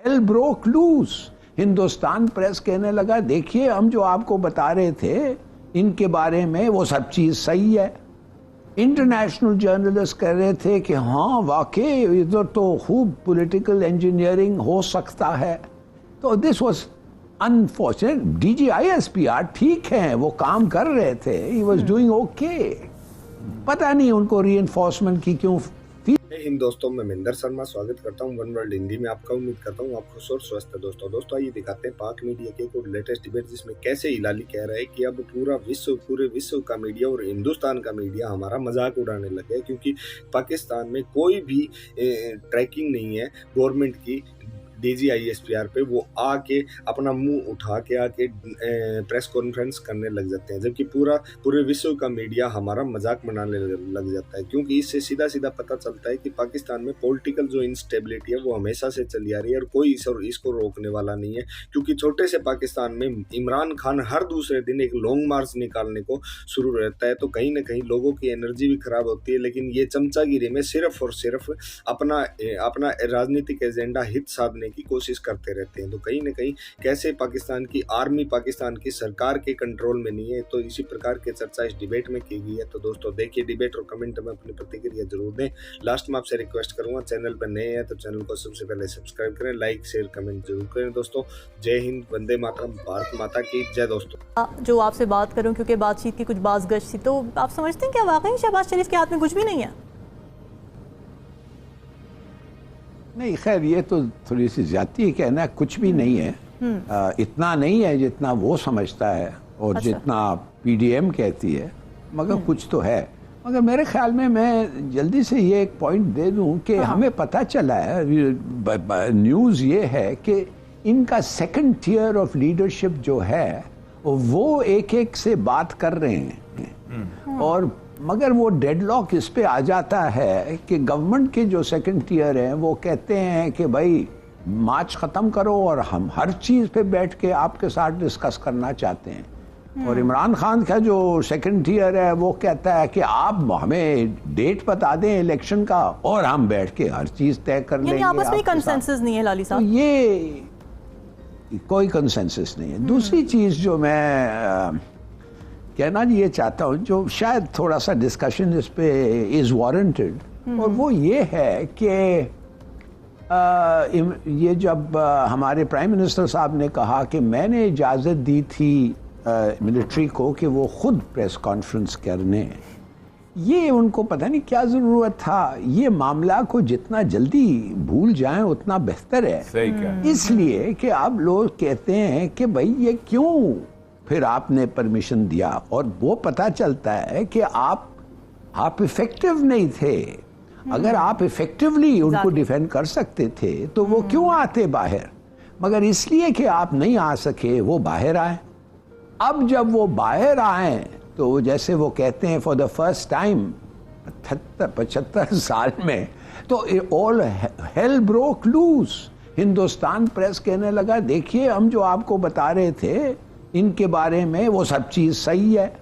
Hello broke loose. Hindustan press कहने लगा देखिए हम जो आपको बता रहे थे इनके बारे में वो सब चीज सही है। इंटरनेशनल जर्नलिस्ट कह रहे थे कि हाँ वाकई इधर तो खूब पॉलिटिकल इंजीनियरिंग हो सकता है। तो दिस वाज अनफॉर्चुनेट। DGISPR ठीक है, वो काम कर रहे थे, ही वाज डूइंग ओके। पता नहीं उनको रीइंफोर्समेंट की क्यों। हिंद दोस्तों, मैं महेंद्र शर्मा स्वागत करता हूं वन वर्ल्ड हिंदी में आपका। उम्मीद करता हूं आप खुश और स्वस्थ है। दोस्तों आइए दिखाते हैं पाक मीडिया के एक लेटेस्ट डिबेट जिसमें कैसे हिलाली कह रहा है कि अब पूरे विश्व का मीडिया और हिंदुस्तान का मीडिया हमारा मजाक उड़ाने लगे, क्योंकि पाकिस्तान में कोई भी ट्रैकिंग नहीं है गवर्नमेंट की DGISPR पे। वो आके अपना मुंह उठा के आके प्रेस कॉन्फ्रेंस करने लग जाते हैं, जबकि पूरे विश्व का मीडिया हमारा मजाक बनाने लग जाता है। क्योंकि इससे सीधा सीधा पता चलता है कि पाकिस्तान में पॉलिटिकल जो इंस्टेबिलिटी है वो हमेशा से चली आ रही है और कोई इसको रोकने वाला नहीं है। क्योंकि छोटे से पाकिस्तान में इमरान खान हर दूसरे दिन एक लॉन्ग मार्च निकालने को शुरू रहता है, तो कहीं ना कहीं लोगों की एनर्जी भी खराब होती है। लेकिन ये चमचागिरी में सिर्फ और सिर्फ अपना राजनीतिक एजेंडा हित साधने की कोशिश करते रहते हैं। तो कहीं ना कहीं कैसे पाकिस्तान की आर्मी पाकिस्तान की सरकार के कंट्रोल में नहीं है, तो इसी प्रकार की चर्चा इस डिबेट में की गई है। तो दोस्तों देखिए डिबेट और कमेंट में अपनी प्रतिक्रिया जरूर दें। लास्ट में आपसे रिक्वेस्ट करूंगा, चैनल पर नए हैं तो चैनल को सबसे पहले सब्सक्राइब करें, लाइक शेयर कमेंट जरूर करें। दोस्तों जय हिंद, वंदे मातरम, भारत माता की जय। दोस्तों जो आपसे बात करूं क्योंकि बातचीत की कुछ बाज़गश थी, तो आप समझते हैं क्या वाकई शहबाज शरीफ के हाथ में कुछ भी नहीं है? नहीं, खैर ये तो थोड़ी सी ज्यादती है कहना कुछ भी नहीं है। इतना नहीं है जितना वो समझता है और जितना PDM कहती है, मगर कुछ तो है। मगर मेरे ख्याल में मैं जल्दी से ये एक पॉइंट दे दूं कि हमें पता चला है, न्यूज़ ये है कि इनका सेकंड टियर ऑफ लीडरशिप जो है वो एक से बात कर रहे हैं और मगर वो डेडलॉक इस पे आ जाता है कि गवर्नमेंट के जो सेकंड टियर हैं वो कहते हैं कि भाई मार्च ख़त्म करो और हम हर चीज़ पे बैठ के आपके साथ डिस्कस करना चाहते हैं। और इमरान खान का जो सेकंड टियर है वो कहता है कि आप हमें डेट बता दें इलेक्शन का और हम बैठ के हर चीज़ तय कर लेंगे। आपस में कंसेंसस नहीं है लाली साहब? तो ये कोई कंसेंसस नहीं है। दूसरी चीज़ जो मैं कहना ये चाहता हूँ, जो शायद थोड़ा सा डिस्कशन इस पे इज वारंटेड, और वो ये है कि ये जब हमारे प्राइम मिनिस्टर साहब ने कहा कि मैंने इजाज़त दी थी मिलिट्री को कि वो खुद प्रेस कॉन्फ्रेंस करने, ये उनको पता नहीं क्या ज़रूरत था। ये मामला को जितना जल्दी भूल जाएं उतना बेहतर है। सही क्या? इसलिए कि आप लोग कहते हैं कि भाई ये क्यों फिर आपने परमिशन दिया, और वो पता चलता है कि आप इफेक्टिव नहीं थे। अगर आप इफेक्टिवली उनको डिफेंड कर सकते थे तो वो क्यों आते बाहर, मगर इसलिए कि आप नहीं आ सके वो बाहर आए। अब जब वो बाहर आए तो जैसे वो कहते हैं फॉर द फर्स्ट टाइम 75 साल में, तो all hell broke loose. Hindustan press कहने लगा देखिए हम जो आपको बता रहे थे इनके बारे में वो सब चीज सही है।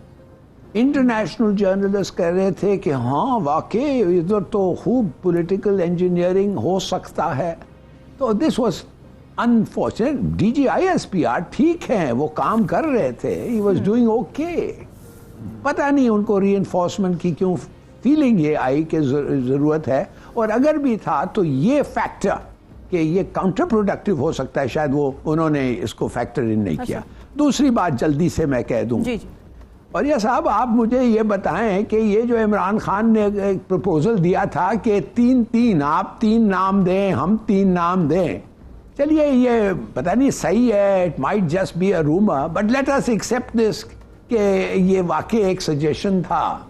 इंटरनेशनल जर्नलिस्ट कह रहे थे कि हाँ वाकई इधर तो खूब पॉलिटिकल इंजीनियरिंग हो सकता है। तो दिस वाज अनफॉर्चुनेट। DGISPR ठीक है, वो काम कर रहे थे, ही वाज डूइंग ओके। पता नहीं उनको रीइंफोर्समेंट की क्यों फीलिंग ये आई कि जरूरत है, और अगर भी था तो ये फैक्टर कि ये काउंटर प्रोडक्टिव हो सकता है, शायद वो उन्होंने इसको फैक्टर इन नहीं किया। दूसरी बात जल्दी से मैं कह दूं, और ये साहब आप मुझे ये बताएं कि ये जो इमरान खान ने एक प्रपोजल दिया था कि आप 3 नाम दें हम 3 नाम दें, चलिए ये पता नहीं सही है, it might just be a rumour, but let us accept this कि ये वाकई एक सजेशन था।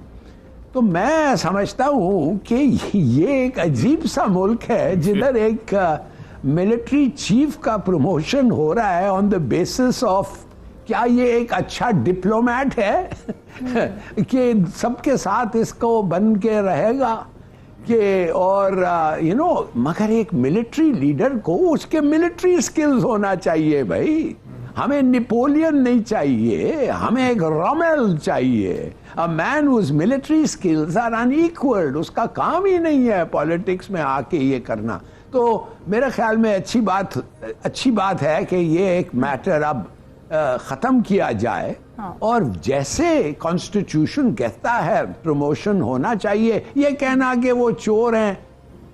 तो मैं समझता हूँ कि ये एक अजीब सा मुल्क है जिधर एक मिलिट्री चीफ का प्रमोशन हो रहा है ऑन द बेसिस ऑफ क्या ये एक अच्छा डिप्लोमेट है कि सबके साथ इसको बन के रहेगा कि, और मगर एक मिलिट्री लीडर को उसके मिलिट्री स्किल्स होना चाहिए भाई। हमें नेपोलियन नहीं चाहिए, हमें एक रोमेल चाहिए, a man whose military skills are unequalled. उसका काम ही नहीं है पॉलिटिक्स में आके ये करना। तो मेरे ख्याल में अच्छी बात है कि ये एक मैटर अब ख़त्म किया जाए। हाँ। और जैसे कॉन्स्टिट्यूशन कहता है प्रमोशन होना चाहिए, ये कहना कि वो चोर हैं,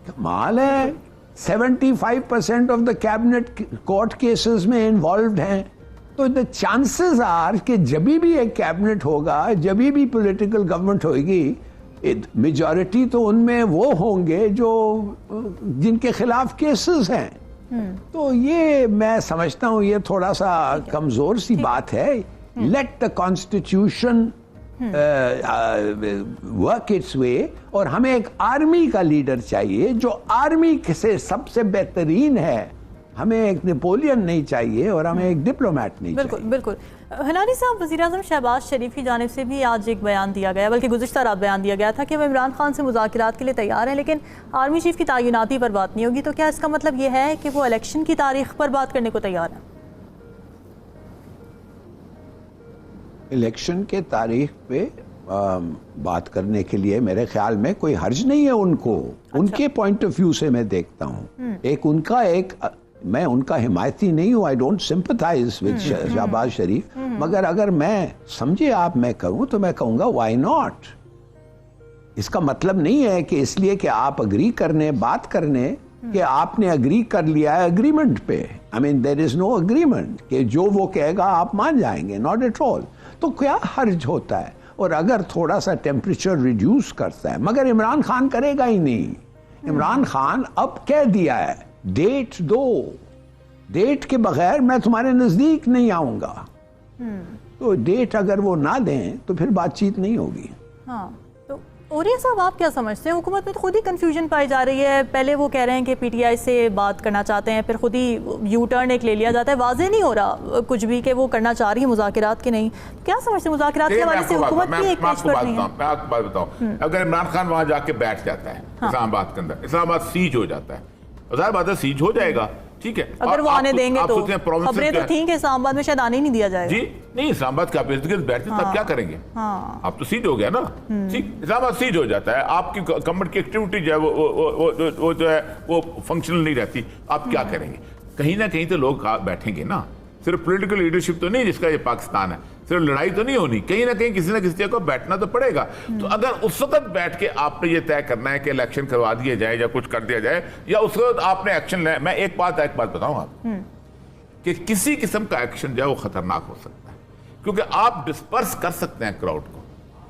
कमाल है। 75% of the cabinet court cases में इन्वॉल्व्ड हैं। तो द चांसेस आर कि जब भी एक कैबिनेट होगा, जब भी पॉलिटिकल गवर्नमेंट होगी, मेजॉरिटी तो उनमें वो होंगे जो जिनके खिलाफ केसेस हैं। तो ये मैं समझता हूँ ये थोड़ा सा कमजोर सी बात है। Let the constitution work its way. और हमें एक आर्मी का लीडर चाहिए जो आर्मी से सबसे बेहतरीन है। हमें एक नेपोलियन नहीं चाहिए और हमें एक डिप्लोमेट नहीं बिल्कुल चाहिए। बिल्कुल। हिलारी साहब, वज़ीर-ए-आज़म शहबाज शरीफ की जानिब से भी आज एक बयान दिया गया, बल्कि गुज़िश्ता रात बयान दिया गया था कि वो इमरान खान से मुज़ाकरात के लिए तैयार हैं, लेकिन आर्मी चीफ की तैनाती पर बात नहीं होगी। तो क्या इसका मतलब ये है कि वो इलेक्शन की तारीख पर बात करने को तैयार हैं? इलेक्शन के तारीख पे बात करने के लिए मेरे ख्याल में कोई हर्ज नहीं है उनको। अच्छा। उनके पॉइंट ऑफ व्यू से मैं देखता हूँ, मैं उनका हिमायती नहीं हूँ। I don't sympathise with Shahbaz Sharif, मगर अगर मैं समझे आप मैं कहूँ तो मैं कहूँगा व्हाई नॉट। इसका मतलब नहीं है कि इसलिए कि आप अग्री करने बात करने कि आपने अग्री कर लिया है अग्रीमेंट पे। I mean there is no agreement कि जो वो कहेगा आप मान जाएंगे, नॉट एट ऑल। तो क्या हर्ज होता है? और अगर थोड़ा सा टेम्परेचर रिड्यूस करता है, मगर इमरान खान करेगा ही नहीं। इमरान खान अब कह दिया है डेट दो, डेट के बगैर मैं तुम्हारे नजदीक नहीं आऊंगा। तो डेट अगर वो ना दें तो फिर बातचीत नहीं होगी। हाँ, तो औरिया साहब, आप क्या समझते हैं? हुकूमत में तो खुद ही कंफ्यूजन पाई जा रही है। पहले वो कह रहे हैं कि पीटीआई से बात करना चाहते हैं, फिर खुद ही यू टर्न एक ले लिया जाता है। वाज़ेह नहीं हो रहा कुछ भी कि वो करना चाह रही है मुज़ाकरात के नहीं। क्या समझते हैं मुज़ाकरात के हवाले से हुकूमत की एक एक्सपर्ट नहीं है? मैं आपको बात बताऊं, अगर इमरान खान वहां जाके बैठ जाता है इस्लामाबाद के अंदर, इस्लामाबाद सीज हो जाता है, ज़ाहिर बात है सीज हो जाएगा, ठीक है। अगर वो आने देंगे तो खबरें तो थी कि इस्लामाबाद में शायद आने ही नहीं दिया जाएगा। जी नहीं, इस्लामाबाद का बैठते तब क्या करेंगे? आप तो सीज हो गया ना, ठीक। इस्लामाबाद सीज हो जाता है, आपकी गवर्नमेंट की एक्टिविटी जो है वो जो है वो फंक्शनल नहीं रहती। आप क्या करेंगे? कहीं ना कहीं तो लोग बैठेंगे ना। सिर्फ पॉलिटिकल लीडरशिप तो नहीं जिसका ये पाकिस्तान है, सिर्फ लड़ाई तो नहीं होनी, कहीं ना कहीं किसी ना किसी जगह को बैठना तो पड़ेगा। तो अगर उस वक्त बैठ के आपने ये तय करना है कि इलेक्शन करवा दिए जाए या कुछ कर दिया जाए, या उस वक्त आपने एक्शन ले, मैं एक बात बताऊं आप कि किसी किस्म का एक्शन जो है वो खतरनाक हो सकता है, क्योंकि आप डिस्पर्स कर सकते हैं क्राउड को।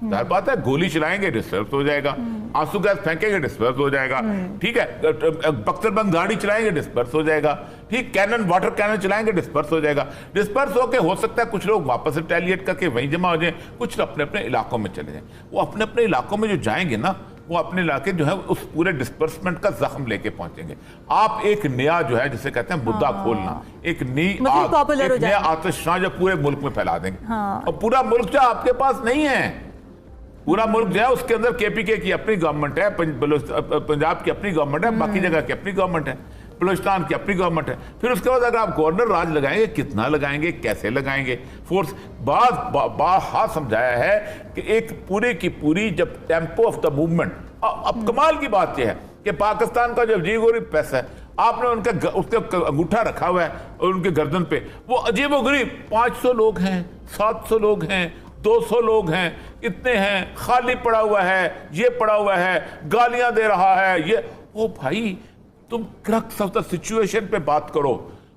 जाहिर बात है, गोली चलाएंगे डिस्पर्स हो जाएगा, आंसू गैस फेंकेंगे डिस्पर्स हो जाएगा, ठीक है। बख्तरबंद गाड़ी चलाएंगे डिस्पर्स हो जाएगा, ठीक। कैनन, वाटर कैनन चलाएंगे डिस्पर्स हो जाएगा। डिस्पर्स होके हो सकता है कुछ लोग वापस रिटेलिएट करके वहीं जमा हो जाए, कुछ अपने अपने इलाकों में चले जाएं। वो अपने अपने इलाकों में जो जाएंगे ना, वो अपने इलाके जो है उस पूरे डिस्पर्समेंट का जख्म लेके पहुंचेंगे। आप एक नया जो है जिसे कहते हैं मुद्दा खोलना, एक नया आतिशबाजी जो पूरे मुल्क में फैला देंगे। और पूरा मुल्क जो आपके पास नहीं है, पूरा मुल्क जो है उसके अंदर केपीके की अपनी गवर्नमेंट है, पंजाब की अपनी गवर्नमेंट है, बाकी जगह की अपनी गवर्नमेंट है, बलूचिस्तान की अपनी गवर्नमेंट है। फिर उसके बाद अगर आप गवर्नर राज लगाएंगे, कितना लगाएंगे, कैसे लगाएंगे, फोर्स बात समझाया है कि एक पूरी की पूरी जब टेम्पो ऑफ द मूवमेंट। अब कमाल की बात यह है कि पाकिस्तान का जब अजीबोगरीब पैसा है, आपने उसके अंगूठा रखा हुआ है और उनके गर्दन पे वो अजीबोगरीब 500 लोग हैं, 700 लोग हैं, 200 लोग हैं, इतने हैं, खाली पड़ा हुआ है, ये पड़ा हुआ है, गालियां दे रहा है ये। ओ भाई, तुम क्रक्स ऑफ द सिचुएशन पे बात करो।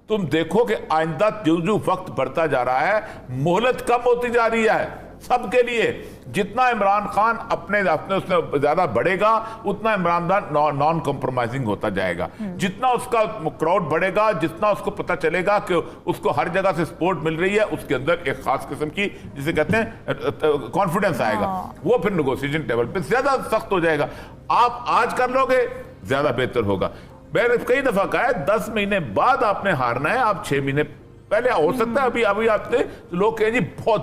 तुम देखो कि आइंदा जो वक्त बढ़ता जा रहा है, मोहलत कम होती जा रही है सबके लिए। जितना इमरान खान अपने उसमें ज्यादा बढ़ेगा, उतना इमरान खान नॉन कॉम्प्रोमाइजिंग होता जाएगा। जितना उसका क्राउड बढ़ेगा, जितना उसको पता चलेगा कि उसको हर जगह से सपोर्ट मिल रही है, उसके अंदर एक खास किस्म की जिसे कहते हैं कॉन्फिडेंस आएगा। वो फिर नेगोशिएशन टेबल पे ज्यादा सख्त हो जाएगा। आप आज कर लोगे ज्यादा बेहतर होगा। मैंने कई दफा कहा है 10 महीने बाद आपने हारना है, आप 6 महीने पहले हो सकता है। अभी आपसे लोग कहें जी बहुत